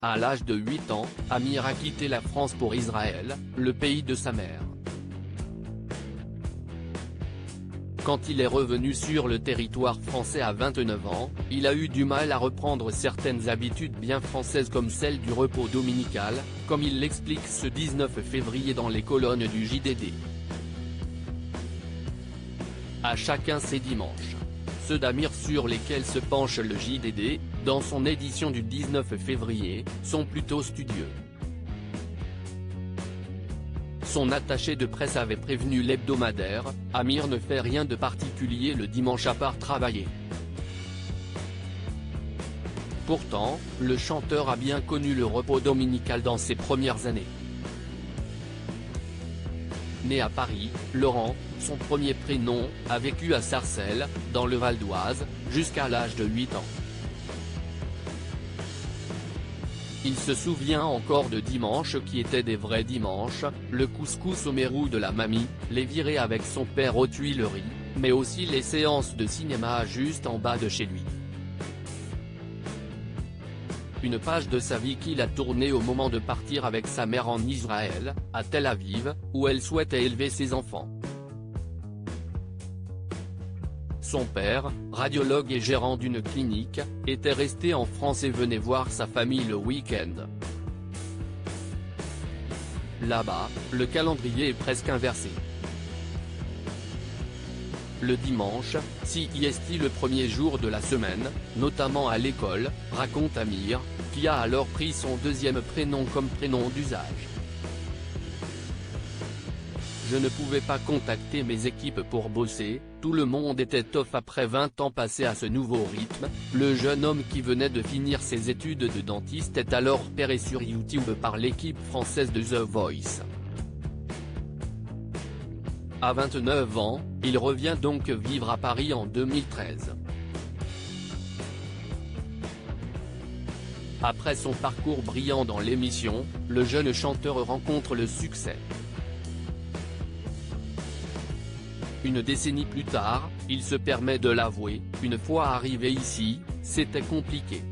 À l'âge de 8 ans, Amir a quitté la France pour Israël, le pays de sa mère. Quand il est revenu sur le territoire français à 29 ans, il a eu du mal à reprendre certaines habitudes bien françaises comme celle du repos dominical, comme il l'explique ce 19 février dans les colonnes du JDD. À chacun ses dimanches. Ceux d'Amir sur lesquels se penche le JDD, dans son édition du 19 février, sont plutôt studieux. Son attaché de presse avait prévenu l'hebdomadaire, Amir ne fait rien de particulier le dimanche à part travailler. Pourtant, le chanteur a bien connu le repos dominical dans ses premières années. Né à Paris, Laurent, son premier prénom, a vécu à Sarcelles, dans le Val d'Oise, jusqu'à l'âge de 8 ans. Il se souvient encore de dimanches qui étaient des vrais dimanches, le couscous au mérou de la mamie, les virées avec son père aux Tuileries, mais aussi les séances de cinéma juste en bas de chez lui. Une page de sa vie qu'il a tournée au moment de partir avec sa mère en Israël, à Tel Aviv, où elle souhaitait élever ses enfants. Son père, radiologue et gérant d'une clinique, était resté en France et venait voir sa famille le week-end. Là-bas, le calendrier est presque inversé. Le dimanche, c'est le premier jour de la semaine, notamment à l'école, raconte Amir, qui a alors pris son deuxième prénom comme prénom d'usage. Je ne pouvais pas contacter mes équipes pour bosser, tout le monde était off après 20 ans passés à ce nouveau rythme. Le jeune homme qui venait de finir ses études de dentiste est alors repéré sur YouTube par l'équipe française de The Voice. À 29 ans, il revient donc vivre à Paris en 2013. Après son parcours brillant dans l'émission, le jeune chanteur rencontre le succès. Une décennie plus tard, il se permet de l'avouer, une fois arrivé ici, c'était compliqué.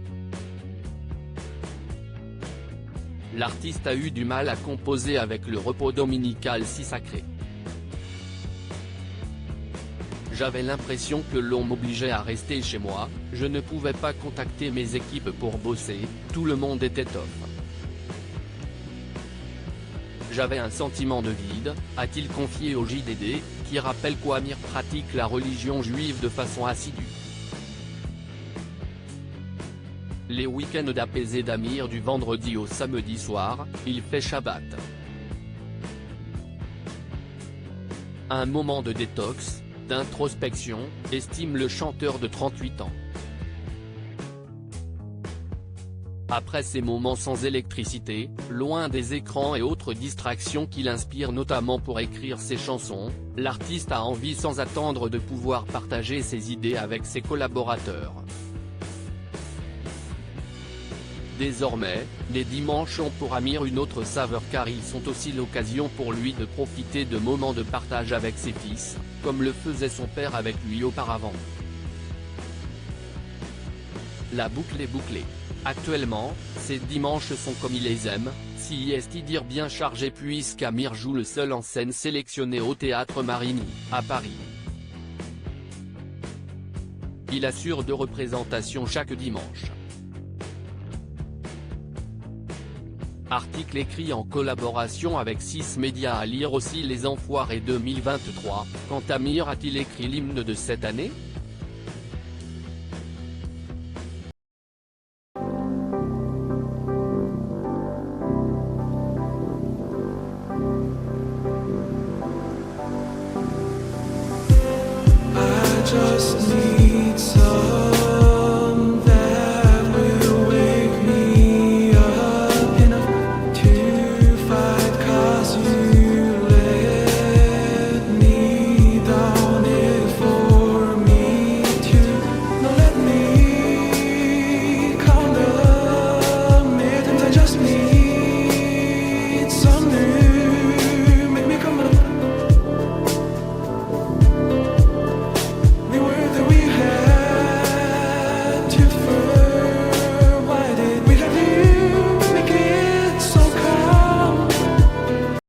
L'artiste a eu du mal à composer avec le repos dominical si sacré. J'avais l'impression que l'on m'obligeait à rester chez moi, je ne pouvais pas contacter mes équipes pour bosser, tout le monde était off. J'avais un sentiment de vide, a-t-il confié au JDD, qui rappelle qu'Amir pratique la religion juive de façon assidue. Les week-ends d'apaisé d'Amir du vendredi au samedi soir, il fait Shabbat. Un moment de détox, d'introspection, estime le chanteur de 38 ans. Après ces moments sans électricité, loin des écrans et autres distractions qui l'inspirent notamment pour écrire ses chansons, l'artiste a envie sans attendre de pouvoir partager ses idées avec ses collaborateurs. Désormais, les dimanches ont pour Amir une autre saveur car ils sont aussi l'occasion pour lui de profiter de moments de partage avec ses fils, comme le faisait son père avec lui auparavant. La boucle est bouclée. Actuellement, ces dimanches sont comme il les aime, dire bien chargé puisqu'Amir joue le seul en scène sélectionné au Théâtre Marigny, à Paris. Il assure 2 représentations chaque dimanche. Article écrit en collaboration avec 6 médias à lire aussi Les Enfoirés 2023, quand Amir a-t-il écrit l'hymne de cette année ? I just need some